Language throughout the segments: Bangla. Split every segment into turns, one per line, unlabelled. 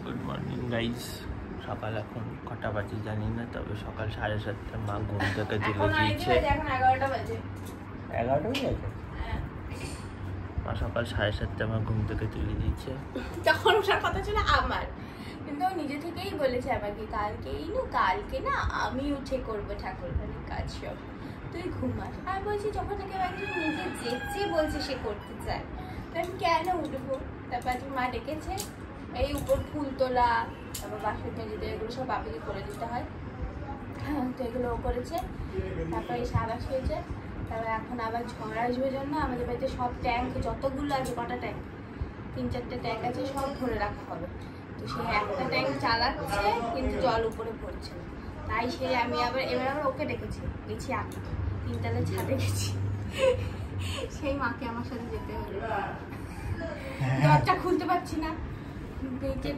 Good morning guys. সকাল এখন কটা বাজে জানি না, তবে সকাল 7:30 মা ঘুম থেকে তুলে দিয়েছে।
এখন 11টা বাজে।
11টা বাজে? মা সকাল 7:30 মা ঘুম থেকে তুলে দিয়েছে।
তখন ওটার কথা ছিল আমার, কিন্তু নিজে থেকেই বলেছে আমাকে কালকে না আমি উঠে করবো ঠাকুর ঘরের কাজ সব, তুই ঘুমাস। আমি বলছি যখন থেকে একজন নিজে যেচে বলছে সে করতে চায়, তো আমি কেন উঠবো। তারপর আজকে মা ডেকেছে, এই উপর ফুল তোলা, তারপর বাসন মেজে এগুলো সব বাপিকে করে দিতে হয়, তো এগুলো ও করেছে। তারপর এই সাবাস হয়েছে। তারপর এখন আবার ঝড় আসবে জন্য আমাদের বাড়িতে সব ট্যাঙ্ক যতগুলো আছে, কটা ট্যাঙ্ক, 3-4টে ট্যাঙ্ক আছে, সব ভরে রাখা হবে। তো সেই একটা ট্যাঙ্ক চালাচ্ছে কিন্তু জল উপরে পড়ছে না, তাই সেই আমি এবার ওকে ডেকেছি, গেছি আমি 3তলা ছাদে গেছি, সেই মাকে আমার সাথে যেতে হবে। দরজা খুলতে পারছি না, নিচে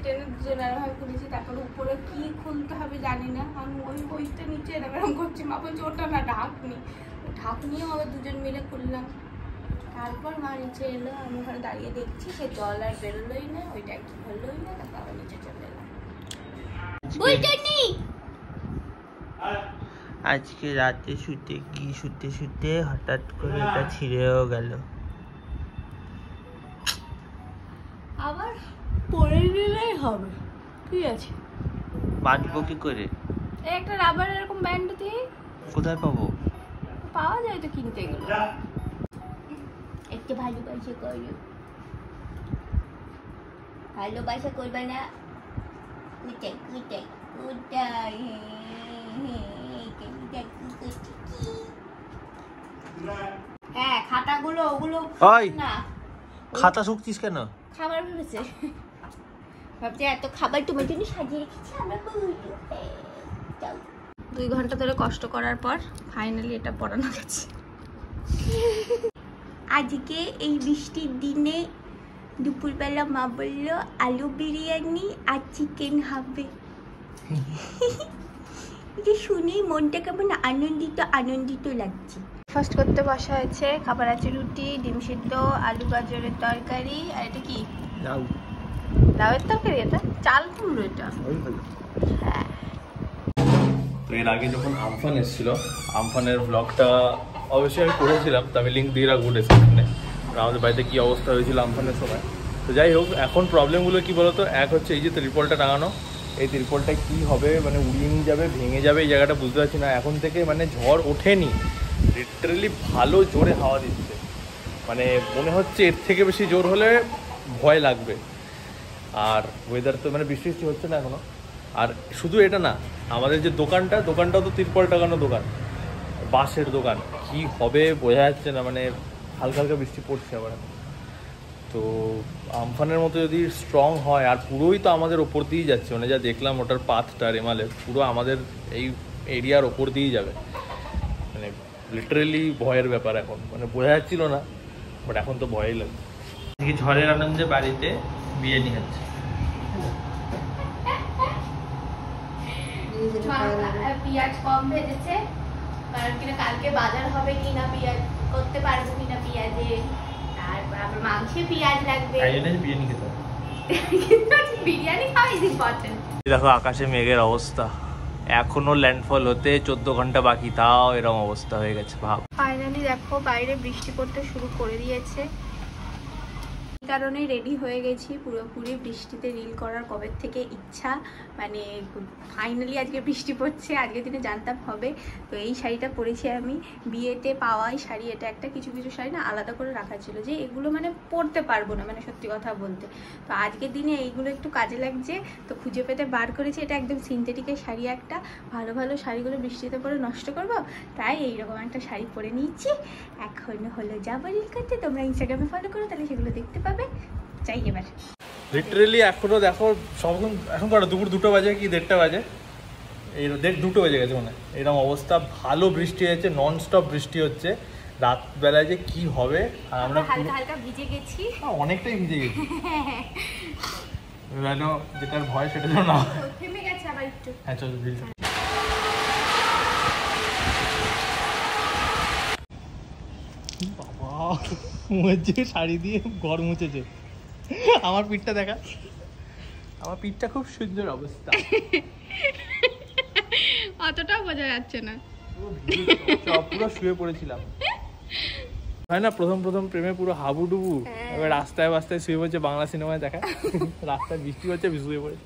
টেনে দুজনের খুলেছি, তারপরে উপরে কি খুলতে হবে জানি না, আমি ওইটা নিচে এরকম করছি। মা বলছে ওটা না ঢাকনি, ঢাকনিও আবার দুজন মিলে খুললাম। তারপর মা নিচে এলো, আমি ওখানে দাঁড়িয়ে দেখছি, সে জল আর বেরোলোই না, ওইটা একটু হলোই না, তারপর আবার নিচে চলে এলাম।
আজকে রাতে শুতে হঠাৎ করে এটা ছিঁড়েও গেল।
আবার পরে নিলেই হবে, ঠিক আছে।
বাঁধবো কি করে?
একটা রাবার এরকম ব্যান্ড দিয়ে।
কোথায় পাবো?
পাওয়া যায় তো কিনতে গেলে। একটু ভালোবাসা করো, ভালোবাসা করবে না, হ্যাঁ খাতাগুলো ওগুলো না।
খাতা শুকছিস কেন?
খাবার ভেবেছে, ভাবছি এত খাবার তোমার জন্য সাজিয়ে রেখেছি আমরা। 2 ঘন্টা ধরে কষ্ট করার পর ফাইনালি এটা পড়ানো গেছে। আজকে এই বৃষ্টির দিনে দুপুরবেলা মা বলল আলু বিরিয়ানি আর চিকেন হবে। এটা শুনেই মনটা কেমন আনন্দিত লাগছে। ফার্স্ট করতে বসা হয়েছে, খাবার আছে রুটি, ডিম সিদ্ধ, আলু গাজরের তরকারি, আর এটা কি লাউয়ের তরকারি, এটা চাল কুমড়ো, এটা হ্যাঁ।
তো এর আগে যখন আমফান এসেছিল, আমফানের ব্লগটা অবশ্যই আমি করেছিলাম, তো আমি লিঙ্ক দিয়ে রাখবো ডেসক্রিপশনে, আমাদের বাড়িতে কী অবস্থা হয়েছিল আমফানের সময়। তো যাই হোক, এখন প্রবলেমগুলো কী বলতো, এক হচ্ছে এই যে ত্রিপলটা টাঙানো, এই ত্রিপলটা কী হবে, মানে উড়িয়ে নিয়ে যাবে, ভেঙে যাবে, এই জায়গাটা বুঝতে পারছি না। এখন থেকে মানে ঝড় ওঠেনি, লিটারেলি ভালো জোরে হাওয়া দিচ্ছে, মানে মনে হচ্ছে এর থেকে বেশি জোর হলে ভয় লাগবে। আর ওয়েদার তো মানে বৃষ্টি হচ্ছে না এখনো। আর শুধু এটা না, আমাদের যে দোকানটাও তো ত্রিপল টাঙানো দোকান, বাঁশের দোকান, কি হবে বোঝা যাচ্ছে না, মানে হালকা হালকা বৃষ্টি পড়ছে আবার। তো আমফানের মতো যদি স্ট্রং হয়, আর পুরোই তো আমাদের ওপর দিয়েই যাচ্ছে, মানে যা দেখলাম ওটার পাথটা রেমালের পুরো আমাদের এই এরিয়ার ওপর দিয়েই যাবে, মানে লিটারেলি ভয়ের ব্যাপার এখন, মানে বোঝা যাচ্ছিল না, বাট এখন তো ভয়ই লাগে।
আজকে ঝড়ের আনন্দে বাড়িতে বিরিয়ানি হচ্ছে।
পেঁয়াজ কম ভেজেছে, কারণ কিনা কালকে বাজার হবে কিনা, পেঁয়াজ করতে পারবো কিনা পেঁয়াজে, তারপর আবার মাংসে পেঁয়াজ লাগবে,
বিরিয়ানি খেতে হবে।
বিরিয়ানি খাওয়া ইজ ইম্পর্টেন্ট।
দেখো আকাশে মেঘের অবস্থা, এখনো ল্যান্ডফল হতে 14 ঘন্টা বাকি, তাও এরকম অবস্থা হয়ে গেছে ভাব।
ফাইনালি দেখো বাইরে বৃষ্টি পড়তে শুরু করে দিয়েছে, এই কারণে রেডি হয়ে গেছি পুরোপুরি। বৃষ্টিতে রিল করার কবে থেকে ইচ্ছা, মানে ফাইনালি আজকে বৃষ্টি পড়ছে, আজকের দিনে জানতাম হবে। তো এই শাড়িটা পরেছি আমি, বিয়েতে পাওয়া এই শাড়ি, এটা একটা কিছু শাড়ি না আলাদা করে রাখা ছিল, যে এগুলো মানে পরতে পারবো না, মানে সত্যি কথা বলতে। তো আজকের দিনে এইগুলো একটু কাজে লাগছে, তো খুঁজে পেতে বার করেছি। এটা একদম সিনথেটিকের শাড়ি একটা, ভালো শাড়িগুলো বৃষ্টিতে পরে নষ্ট করবো, তাই এইরকম একটা শাড়ি পরে নিয়েছি। এখন হলো যাবো রিল করতে, তোমরা ইনস্টাগ্রামে ফলো করো, তাহলে সেগুলো দেখতে পাবে। চাই এবার
লিটারেলি এখনো দেখো এখন কটা, দুপুর 2টা বাজে কি 1:30 বাজে, এই 2টো বেজে গেছে মানে, এরকম অবস্থা। ভালো বৃষ্টি হয়েছে, নন স্টপ বৃষ্টি হচ্ছে, রাতবেলায় যে কি হবে। আর আমরা
হালকা ভিজে গেছি,
অনেকটাই ভিজে গেছি, যেটার ভয় সেটা যেন না
থেমে গেছে আবার একটু।
হ্যাঁ চল রিল। বাবা মুছে শাড়ি দিয়ে ঘর মুছেছে, আমার পিঠটা দেখা।
আমার পিঠটা খুব সুন্দর অবস্থা।
অতটাও বোঝা যাচ্ছে না,
পুরো শুয়ে পড়েছিলাম। হয় না প্রথম প্রথম প্রেমে পুরো হাবুডুবু, এবার রাস্তায় রাস্তায় শুয়ে পড়ছে, বাংলা সিনেমায় দেখা রাস্তায় বৃষ্টি হচ্ছে শুয়ে পড়ে।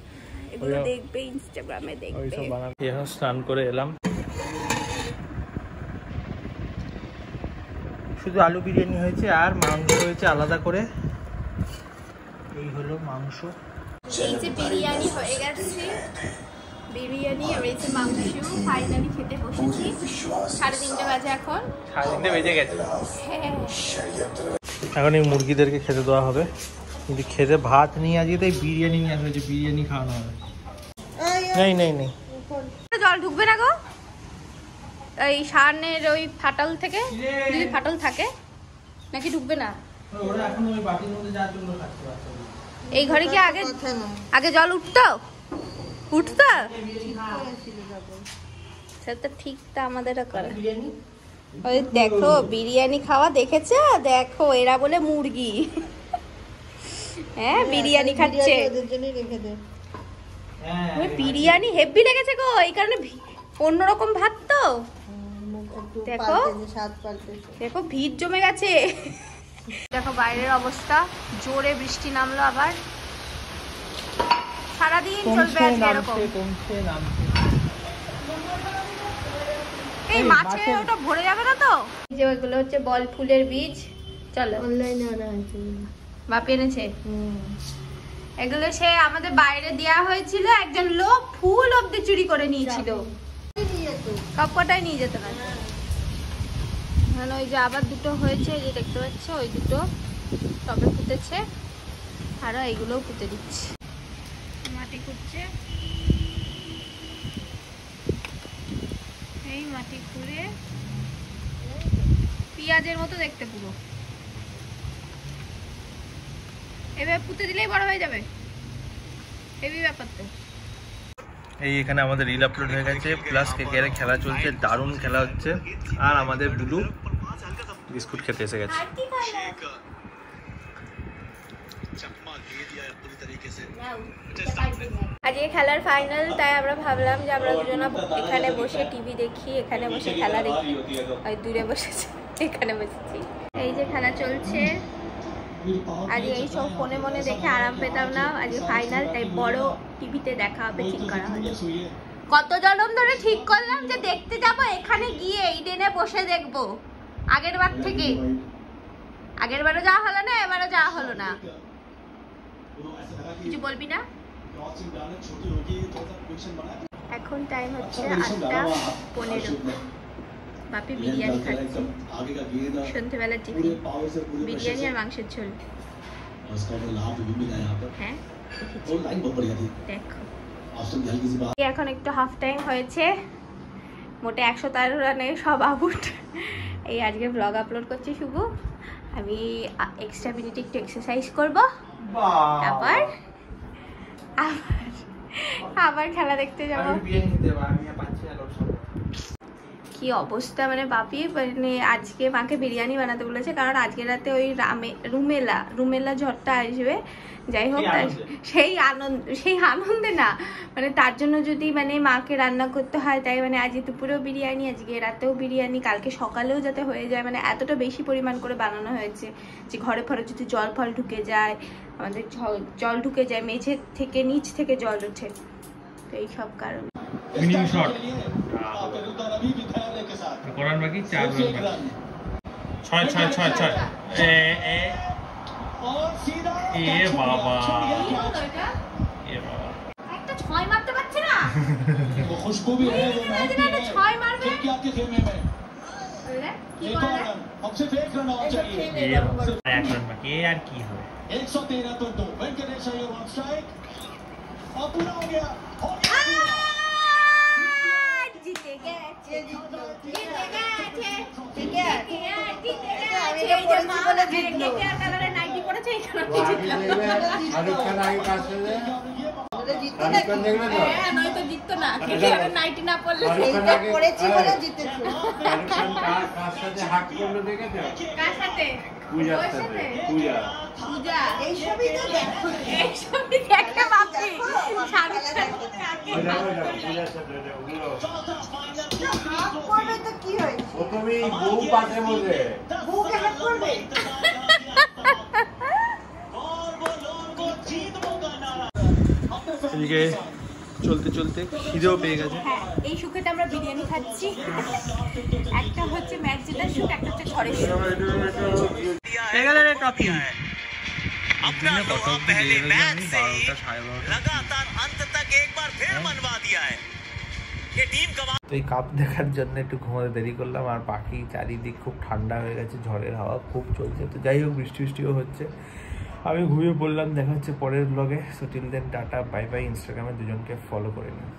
এগুলো দেখবে ইনস্টাগ্রামে, দেখবে
ওইসব বানানো। এখন স্নান করে এলাম, শুধু আলু বিরিয়ানি হয়েছে আর মাংস হয়েছে আলাদা করে। এই হলো মাংস।
এই যে বিরিয়ানি হয়ে গেছে, বিরিয়ানি আর এই যে মাংস ফাইনালি খেতে বসেছি। 3:30 বাজে এখন,
3:30 বেজে গেছে।
হ্যাঁ
এখন এই মুরগিদেরকে খেতে দেওয়া হবে, কিন্তু খেতে ভাত নিয়ে আজকে তাই বিরিয়ানি নিয়ে আসা হয়েছে, বিরিয়ানি খাওয়ানো হবে। নেই নেই নেই,
জল ঢুকবে না গো এই সামনের ওই ফাটল থেকে, যদি ফাটল থাকে নাকি ঢুকবে না?
ওরা এখন ওই বাটির মধ্যে যাওয়ার জন্য খাচ্ছে বাচ্চাদের।
এই ঘরে কি আগে জল উঠতো? সেটা তো ঠিক, তা আমাদেরও করে। ওই দেখো বিরিয়ানি খাওয়া দেখেছো, দেখো এরা বলে মুরগি। হ্যাঁ বিরিয়ানি খাচ্ছে, বিরিয়ানি হেভি লেগেছে গো, এই কারণে অন্যরকম ভাত তো। দেখো দেখো ভিড় জমে গেছে। দেখো বাইরের অবস্থা, জোরে বৃষ্টি নামলো আবার। সারাদিন চলবে আজকে এরকম। এই মাছে ওটা ভরে যাবে না তো? এই যে ওইগুলো হচ্ছে বল ফুলের বীজ। চলো অনলাইনে আনা হয়েছে, বাপ এনেছে। এগুলো সে আমাদের বাইরে দেওয়া হয়েছিল, একজন লোক ফুল অব্দি চুরি করে নিয়েছিল, সবকটাই নিয়ে যেত না। ওই যে আবার দুটো হয়েছে, এই যে দেখতে পাচ্ছ, ওই দুটো সবে ফুটেছে, আরো এইগুলোও ফুটে দিচ্ছে। মাটি খুঁড়ছে, এই মাটি খুঁড়ে পেঁয়াজের মতো দেখতে পুরো, এভাবে পুঁতে দিলেই বড় হয়ে যাবে। হেভি ব্যাপার তো।
এই এখানে আমাদের রিল আপলোড হয়ে গেছে, প্লাস কেকের খেলা চলছে, দারুণ খেলা হচ্ছে। আর আমাদের বুলু বিস্কুট খেতে এসে গেছে।
আজকে খেলার ফাইনাল, তাই আমরা ভাবলাম যে আমরা দুজনা এখানে বসে টিভি দেখি, এখানে বসে খেলা দেখি। ওই দূরে বসেছে, এখানে বসেছি। এই যে খেলা চলছে, আজকে এই সব ফোনে মনে দেখে আরাম পেতাম না, আজকে ফাইনাল, তাই বড় টিভিতে দেখা হবে, ঠিক করা হলো। কত জনম ধরে ঠিক করলাম যে দেখতে যাবো, এখানে গিয়ে ইডেনে বসে দেখবো। আগের বার থেকে, আগের বারও যাওয়া হলো না, এবারও যাওয়া হলো না। কিছু বলবি না? এখন টাইম হচ্ছে 8:15। বাপি বিরিয়ানি খাচ্ছে, সন্ধ্যেবেলার টিফিন বিরিয়ানি আর মাংসের ঝোল। হ্যাঁ দেখো, এখন একটু হাফ টাইম হয়েছে, মোটে 113 রানে সব আউট। এই আজকে ব্লগ আপলোড করছি শুভ, আমি এক্সট্রা মিনিটে একটু এক্সারসাইজ করবো, তারপর আবার খেলা দেখতে যাবো। কি অবস্থা, মানে বাপি মানে আজকে মাকে বিরিয়ানি বানাতে বলেছে, কারণ আজকে রাতে ওই রুমেলা ঝড়টা আসবে। যাই হোক, সেই আনন্দে না, মানে তার জন্য যদি মানে মাকে রান্না করতে হয়, তাই মানে আজকে দুপুরেও বিরিয়ানি, আজকে রাতেও বিরিয়ানি, কালকে সকালেও যাতে হয়ে যায়, মানে এতটা বেশি পরিমাণ করে বানানো হয়েছে যে ঘরে ফরে যদি জল ফল ঢুকে যায়, আমাদের জল ঢুকে যায়, মেঝে থেকে নিচ থেকে জল ওঠে, তো এই সব কারণে।
ফিনিশিং শট করার বাকি 4 রান বাকি। 6 এ বাবা,
একটা 6 মারতে পারছে না, খুশবু भी है, 6 মারবে কি आपके खेमे में কি বলে हमसे फेक रन आउट चाहिए।
1 রান বাকি, আর কি হবে।
113 तो 2 वेंकटेश अय्यर ऑन स्ट्राइक, और पूरा हो गया।
जीते गए, জিততো না, নাইটি না পড়লে পড়েছি বলে জিতেছো। কার সাথে? পূজা। এইসবই তো দেখো, এইসবই দেখে বাপি।
এদিকে চলতে চলতে খিদেও পেয়ে গেছে।
হ্যাঁ, এই সুখেতে আমরা বিরিয়ানি খাচ্ছি। একটা হচ্ছে ম্যাচ জেতার সুখ, একটা হচ্ছে ঘরের সুখ।
अपना लोहा पहले मैच से ही लगातार अंत तक एक बार फिर मनवा दिया है। ये टीम कमा
তো এই কাপ দেখার জন্য একটু ঘুমাতে দেরি করলাম, আর বাকি চারিদিক খুব ঠান্ডা হয়ে গেছে, ঝড়ের হাওয়া খুব চলছে। তো যাই হোক, বৃষ্টিও হচ্ছে, আমি ঘুমিয়ে পড়লাম। দেখা হচ্ছে পরের ব্লগে। So till then tata, bye bye. ইনস্টাগ্রামে দুজনকে ফলো করে নিন।